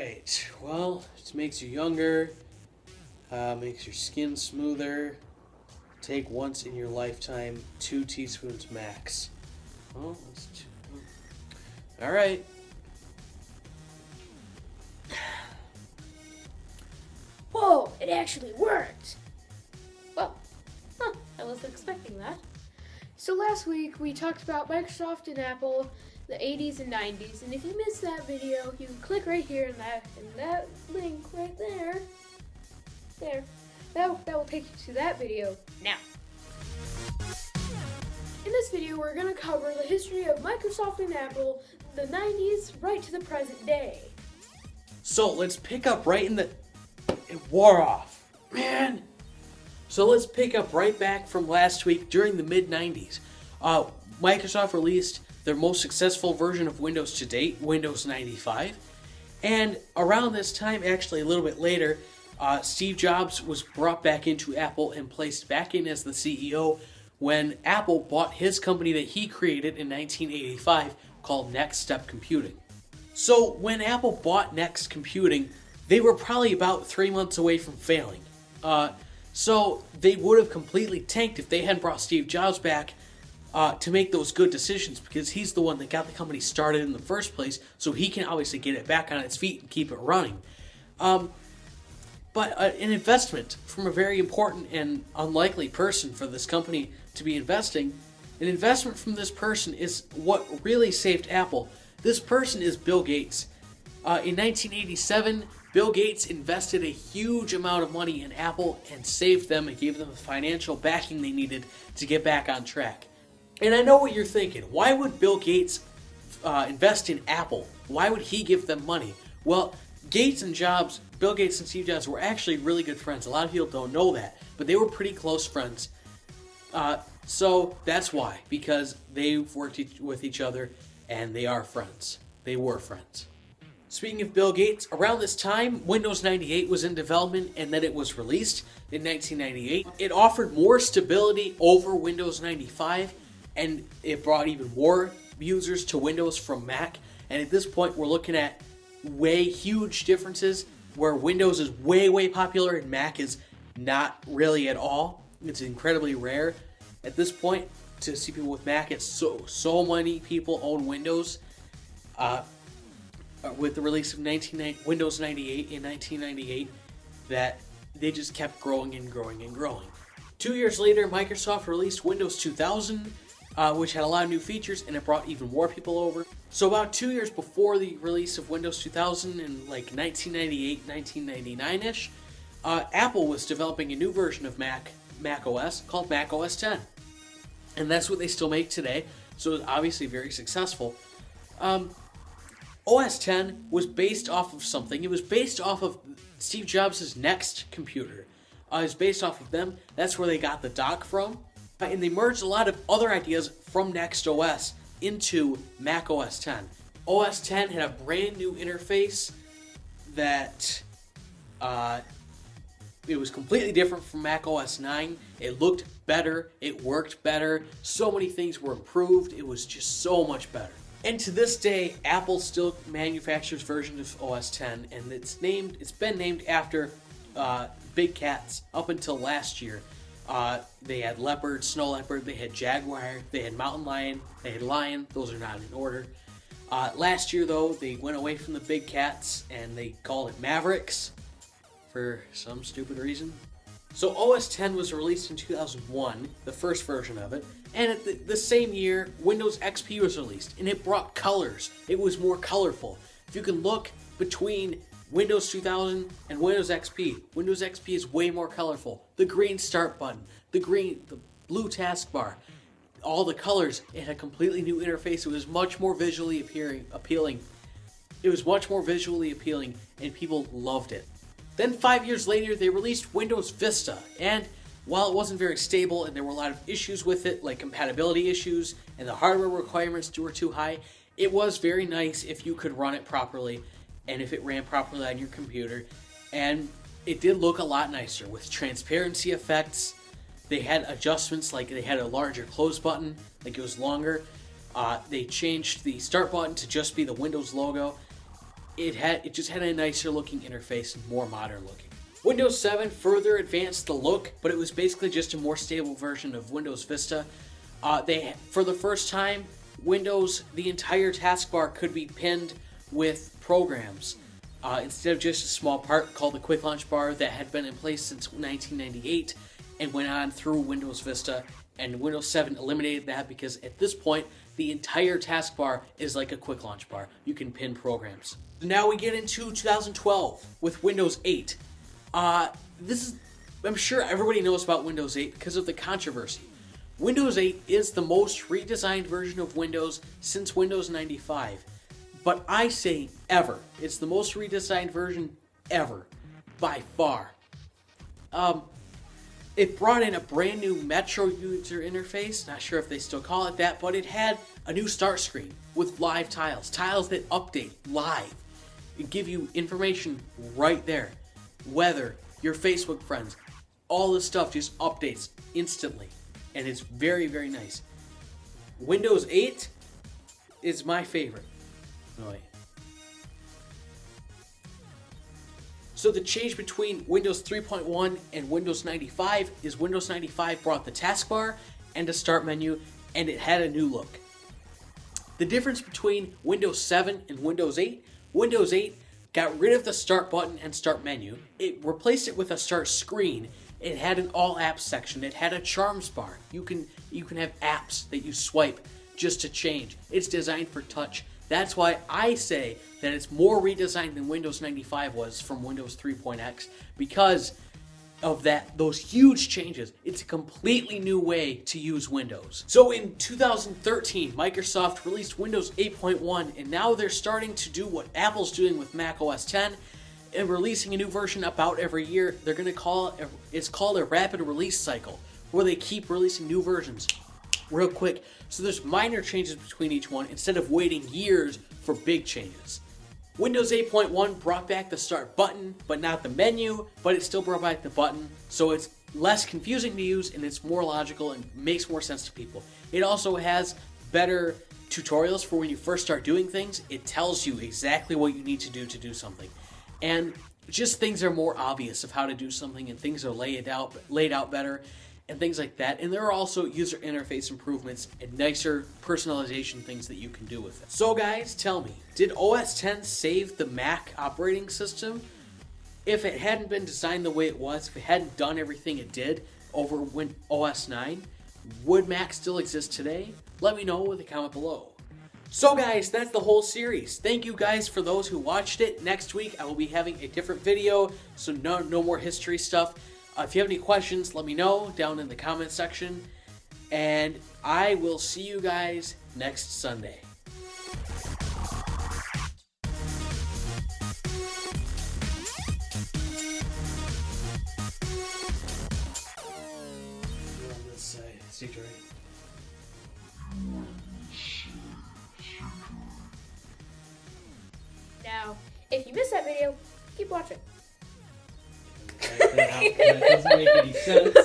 Alright, well, it makes you younger, makes your skin smoother. Take once in your lifetime, 2 teaspoons max. Oh, that's two. Alright. Whoa, it actually worked! Well, I wasn't expecting that. So last week we talked about Microsoft and Apple, the 80s and 90s, and if you missed that video, you can click right here in that link right there. There. That will take you to that video now. In this video, we're going to cover the history of Microsoft and Apple, the 90s right to the present day. So let's pick up right in the... It wore off. Man! So let's pick up right back from last week during the mid-90s. Microsoft released their most successful version of Windows to date, Windows 95. And around this time, actually a little bit later, Steve Jobs was brought back into Apple and placed back in as the CEO when Apple bought his company that he created in 1985 called Next Step Computing. So when Apple bought Next Computing, they were probably about 3 months away from failing. So they would have completely tanked if they hadn't brought Steve Jobs back to make those good decisions, because he's the one that got the company started in the first place, so he can obviously get it back on its feet and keep it running. But an investment from a very important and unlikely person for this company to be investing, an investment from this person is what really saved Apple. This person is Bill Gates. In 1987, Bill Gates invested a huge amount of money in Apple and saved them and gave them the financial backing they needed to get back on track. And I know what you're thinking. Why would Bill Gates invest in Apple? Why would he give them money? Well, Bill Gates and Steve Jobs were actually really good friends. A lot of people don't know that, but they were pretty close friends. So that's why, because they've worked with each other and they are friends. They were friends. Speaking of Bill Gates, around this time, Windows 98 was in development and then it was released in 1998. It offered more stability over Windows 95 and it brought even more users to Windows from Mac. And at this point, we're looking at huge differences where Windows is way popular and Mac is not really at all. It's incredibly rare at this point to see people with Mac. It's so many people own Windows. With the release of Windows 98 in 1998, that they just kept growing and growing and growing. 2 years later, Microsoft released Windows 2000, which had a lot of new features, and it brought even more people over. So about 2 years before the release of Windows 2000, in like 1998, 1999-ish, Apple was developing a new version of Mac OS called Mac OS 10. And that's what they still make today, so it's obviously very successful. OS 10 was based off of something. It was based off of Steve Jobs' Next computer. It was based off of them. That's where they got the dock from. And they merged a lot of other ideas from Next OS into Mac OS 10. OS 10 had a brand new interface that it was completely different from Mac OS 9. It looked better. It worked better. So many things were improved. It was just so much better. And to this day, Apple still manufactures versions of OS 10, and it's been named after big cats up until last year. They had leopard, snow leopard, they had jaguar, they had mountain lion, they had lion. Those are not in order. Last year, though, they went away from the big cats and they called it Mavericks for some stupid reason. So OS 10 was released in 2001, the first version of it, and the same year, Windows XP was released, and it brought colors. It was more colorful. If you can look between Windows 2000 and Windows XP, Windows XP is way more colorful. The green start button, the blue taskbar, all the colors. It had a completely new interface. It was much more visually appealing. It was much more visually appealing, and people loved it. Then 5 years later, they released Windows Vista, and while it wasn't very stable and there were a lot of issues with it, like compatibility issues and the hardware requirements were too high, it was very nice if you could run it properly and if it ran properly on your computer. And it did look a lot nicer with transparency effects. They had adjustments, like they had a larger close button, like it was longer. They changed the start button to just be the Windows logo. it just had a nicer looking interface and more modern looking. Windows 7 further advanced the look, but it was basically just a more stable version of Windows Vista. For the first time, the entire taskbar could be pinned with programs instead of just a small part called the Quick Launch Bar that had been in place since 1998 and went on through Windows Vista. And Windows 7 eliminated that because at this point, the entire taskbar is like a Quick Launch Bar. You can pin programs. Now we get into 2012 with Windows 8. I'm sure everybody knows about Windows 8 because of the controversy. Windows 8 is the most redesigned version of Windows since Windows 95. But I say ever. It's the most redesigned version ever. By far. It brought in a brand new Metro user interface. Not sure if they still call it that, but it had a new start screen with live tiles. Tiles that update live. It give you information right there. Weather, your Facebook friends, all this stuff just updates instantly. And it's very, very nice. Windows 8 is my favorite. Oh, yeah. So the change between Windows 3.1 and Windows 95 is Windows 95 brought the taskbar and a start menu, and it had a new look. The difference between Windows 7 and Windows 8, Windows 8 got rid of the start button and start menu. It replaced it with a start screen. It had an all apps section. It had a charms bar. You can have apps that you swipe just to change. It's designed for touch. That's why I say that it's more redesigned than Windows 95 was from Windows 3.x because of those huge changes. It's a completely new way to use Windows. So in 2013, Microsoft released Windows 8.1, and now they're starting to do what Apple's doing with Mac OS 10 and releasing a new version about every year. They're going to it's called a rapid release cycle, where they keep releasing new versions real quick. So there's minor changes between each one instead of waiting years for big changes. Windows 8.1 brought back the start button, but not the menu, but it still brought back the button, so it's less confusing to use and it's more logical and makes more sense to people. It also has better tutorials for when you first start doing things. It tells you exactly what you need to do something. And just things are more obvious of how to do something, and things are laid out better and things like that. And there are also user interface improvements and nicer personalization things that you can do with it. So guys, tell me, did OS X save the Mac operating system? If it hadn't been designed the way it was, if it hadn't done everything it did over OS 9, would Mac still exist today? Let me know with a comment below. So guys, that's the whole series. Thank you guys for those who watched it. Next week I will be having a different video, so no more history stuff. If you have any questions, let me know down in the comment section. And I will see you guys next Sunday. On this side, secret. Now, if you missed that video, keep watching. That doesn't make any sense.